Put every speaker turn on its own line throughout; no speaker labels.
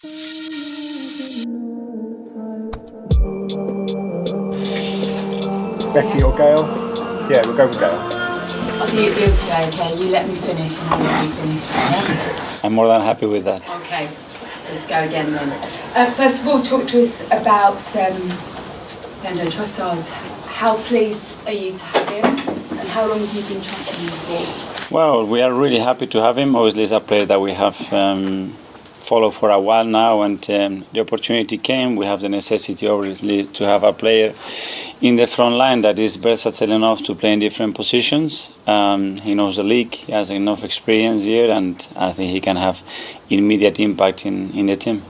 Becky or Gail? Yeah, we'll go with Gail.
I'll do your deal today, okay? You let me finish and I'll let you finish. Yeah?
I'm more than happy with that.
Okay, let's go again then. First of all, talk to us about Leandro Trossard. How pleased are you to have him and how long have you been tracking him for?
Well, we are really happy to have him. Obviously, it's a player that we have followed for a while now, and the opportunity came. We have the necessity, obviously, to have a player in the front line that is versatile enough to play in different positions. He knows the league, he has enough experience here, and I think he can have immediate impact in the team.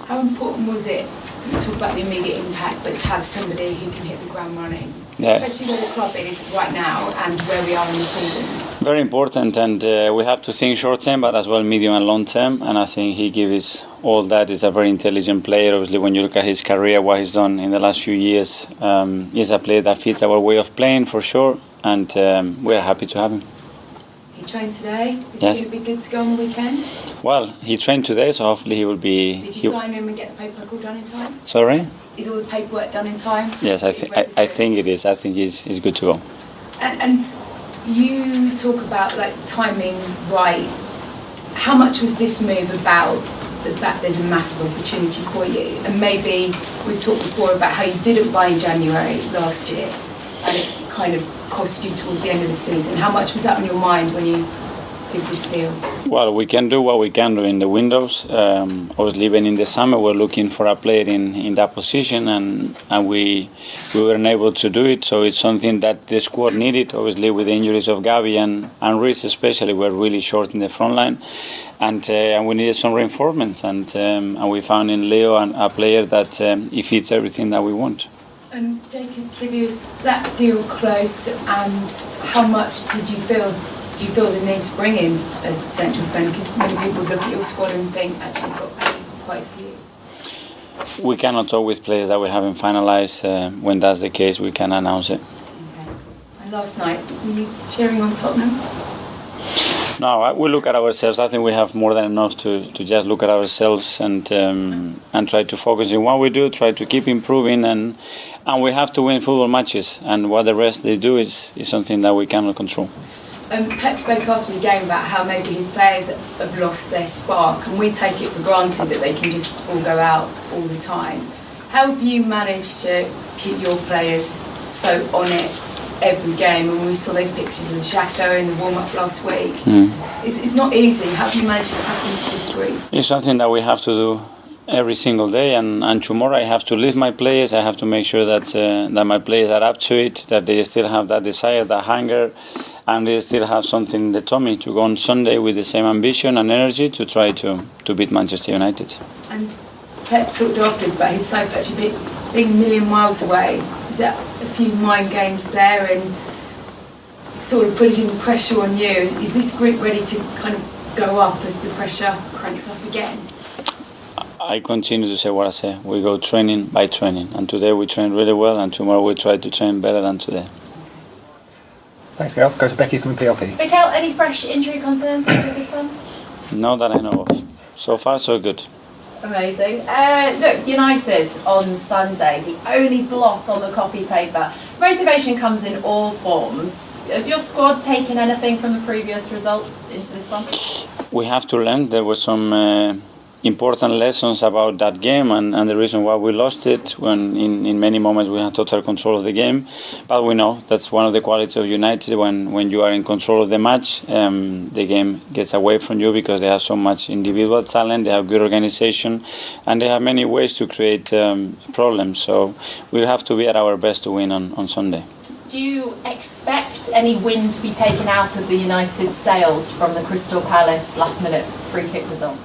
How important was it, you talk about the immediate impact, but to have somebody who can hit the ground running?
Yeah.
Especially where the club is right now and where we are in the season.
Very important, and we have to think short term, but as well medium and long term. And I think he gives all that. He's a very intelligent player. Obviously, when you look at his career, what he's done in the last few years, he's a player that fits our way of playing for sure. And we are happy to have him.
He trained today. Is
Yes.
he going to be good to go on the weekend?
Well, he trained today, so hopefully he will be.
Did you sign him and get the paperwork all done in time?
Sorry?
Is all the paperwork done in time?
Yes, I think it is. I think he's good to go.
And you talk about like timing right. How much was this move about the fact there's a massive opportunity for you? And maybe we've talked before about how you didn't buy in January last year and it kind of cost you towards the end of the season. How much was that on your mind when you did this deal?
Well, we can do what we can do in the windows. Obviously, even in the summer, we're looking for a player in that position, and we weren't able to do it. So it's something that the squad needed. Obviously, with the injuries of Gavi and Reece especially, we're really short in the front line, and we needed some reinforcements. And we found in Leo a player that he fits everything that we want.
And Jacob Kivius, that deal close, and how much did you feel? Do you feel the need to bring in a central defender? Because many people look at your squad and think, actually, you've got quite a few.
We cannot talk with players that we haven't finalised. When that's the case, we can announce it.
Okay. And last night, were you cheering on Tottenham?
No, we look at ourselves. I think we have more than enough to just look at ourselves and try to focus on what we do, try to keep improving, and we have to win football matches. And what the rest they do is something that we cannot control.
Pep spoke after the game about how maybe his players have lost their spark, and we take it for granted that they can just all go out all the time. How have you managed to keep your players so on it every game? And we saw those pictures of Xhaka in the warm-up last week. It's not easy. How have you managed to tap into this group?
It's something that we have to do every single day, and tomorrow I have to lift my players. I have to make sure that my players are up to it, that they still have that desire, that hunger, and they still have something in the tummy to go on Sunday with the same ambition and energy to try to beat Manchester United.
And Pep talked afterwards about his side actually being a million miles away. Is that a few mind games there and sort of putting pressure on you? Is this group ready to kind of go up as the pressure cranks up again?
I continue to say what I say. We go training by training, and today we train really well, and tomorrow we try to train better than today.
Thanks, Gail. Go to Becky from the PLP.
Mikel, any fresh injury concerns after this one?
Not that I know of. So far, so good.
Amazing. Look, United on Sunday, the only blot on the copy paper. Motivation comes in all forms. Have your squad taken anything from the previous result into this one?
We have to learn. There were some important lessons about that game and the reason why we lost it, when in many moments we had total control of the game. But we know that's one of the qualities of United. When you are in control of the match, the game gets away from you because they have so much individual talent, they have good organization, and they have many ways to create problems. So we have to be at our best to win on Sunday.
Do you expect any wind to be taken out of the United sails from the Crystal Palace last-minute free-kick result?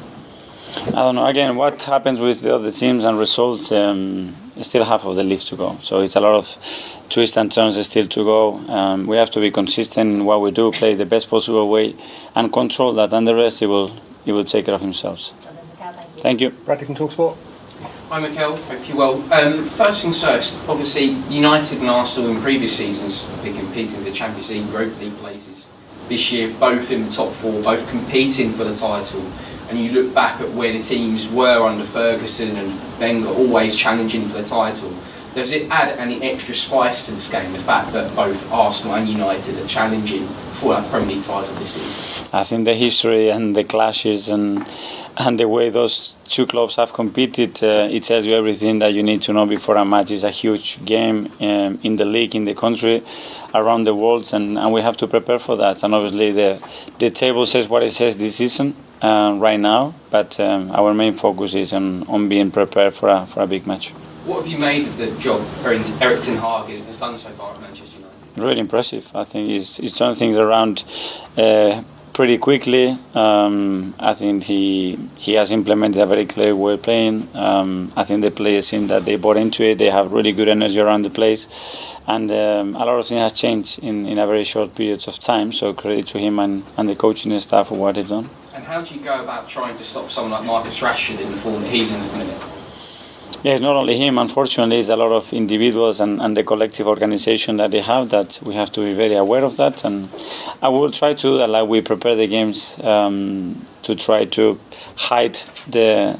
I don't know. Again, what happens with the other teams and results, still half of the lift to go. So it's a lot of twists and turns still to go. We have to be consistent in what we do, play the best possible way, and control that. And the rest, he will take care of himself. Thank you.
Bradley from TalkSport.
Hi Mikel, hope you're well. First things first, obviously United and Arsenal in previous seasons have been competing for the Champions League, Europa League places. This year, both in the top four, both competing for the title. and you look back at where the teams were under Ferguson and Wenger, always challenging for the title, does it add any extra spice to this game, the fact that both Arsenal and United are challenging for that Premier League title this season?
I think the history and the clashes and the way those two clubs have competed, it tells you everything that you need to know before a match. It's a huge game in the league, in the country, around the world, and we have to prepare for that. And obviously the table says what it says this season right now, but our main focus is on being prepared for a big match.
What have you made of the job Erik ten Hag has done so far at Manchester United?
Really impressive. I think he's turned things around pretty quickly. I think he has implemented a very clear way of playing. I think the players seem that they bought into it. They have really good energy around the place, and a lot of things has changed in a very short period of time. So credit to him and the coaching staff for what they've done.
And how do you go about trying to stop someone like Marcus Rashford in the form that he's in at the minute?
Yeah, it's not only him. Unfortunately, it's a lot of individuals and the collective organization that they have that we have to be very aware of that. And I will try to, like we prepare the games, to try to hide the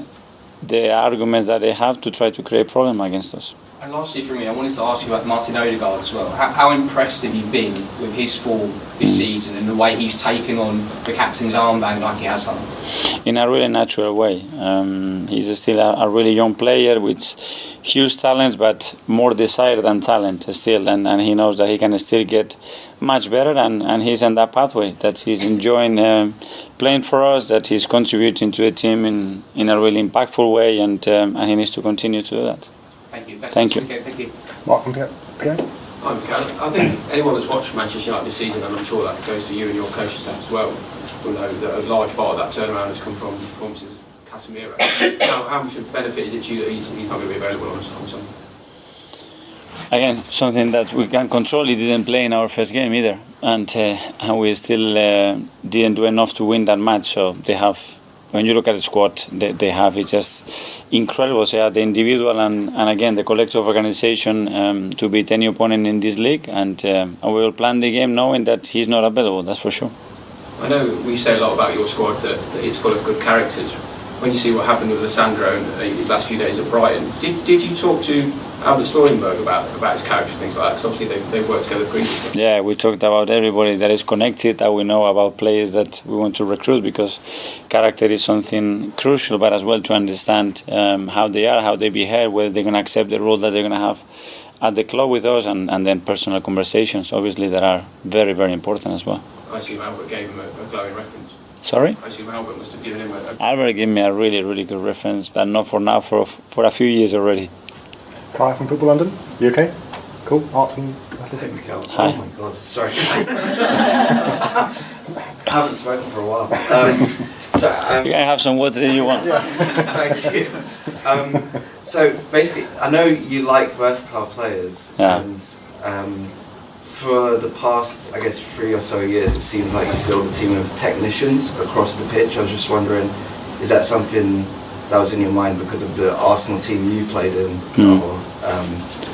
arguments that they have to try to create problem against us.
And lastly for me, I wanted to ask you about Martin Odegaard as well. How impressed have you been with his form this season and the way he's taken on the captain's armband like he has done?
In a really natural way. He's still a really young player with huge talents, but more desire than talent still. And he knows that he can still get much better, and he's in that pathway, that he's enjoying playing for us, that he's contributing to the team in a really impactful way, and he needs to continue to do that.
Thank you.
Thank you.
Thank you.
Mark from Pierre?
Hi, Mikel. I think anyone that's watched Manchester United this season, and I'm sure that goes to you and your coaching staff as well, will know that a large part of that turnaround has come from performances of Casemiro. How much of a benefit is it to you that he's not going to be available on Sunday?
Again, something that we can control. He didn't play in our first game either, and we still didn't do enough to win that match. So they have, when you look at the squad, they have, it's just incredible. So the individual and again the collective organization to beat any opponent in this league, and we will plan the game knowing that he's not available. That's for sure.
I know we say a lot about your squad that it's full of good characters. When you see what happened with Lissandro in his last few days at Brighton, did you talk to Albert Steurenberg about his character and things like that? Because obviously they've worked together previously.
Yeah, we talked about everybody that is connected, that we know about players that we want to recruit, because character is something crucial, but as well to understand how they are, how they behave, whether they're going to accept the role that they're going to have at the club with us, and then personal conversations, obviously, that are very, very important as well.
I assume Albert gave him a glowing reference.
Sorry?
I assume Albert must have given him a...
Albert gave me a really, really good reference, but not for now, for a few years already.
Kai from Football London, you okay? Cool. Art from Athletic.
Mikel.
Hi.
Oh my god, sorry. I haven't spoken for a while.
You can have some words that you want.
Thank you. So basically, I know you like versatile players,
Yeah.
and for the past, I guess, 3 or so years, it seems like you build a team of technicians across the pitch. I was just wondering, is that something that was in your mind because of the Arsenal team you played in, or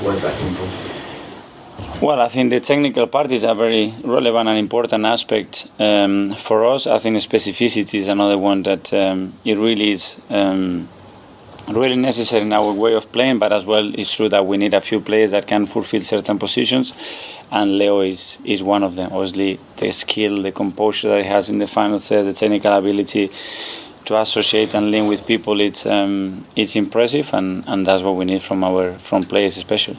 where's that come from?
Well, I think the technical part is a very relevant and important aspect for us. I think specificity is another one that it really is really necessary in our way of playing, but as well it's true that we need a few players that can fulfill certain positions, and Leo is one of them. Obviously, the skill, the composure that he has in the final third, the technical ability to associate and link with people, it's impressive, and that's what we need from players especially.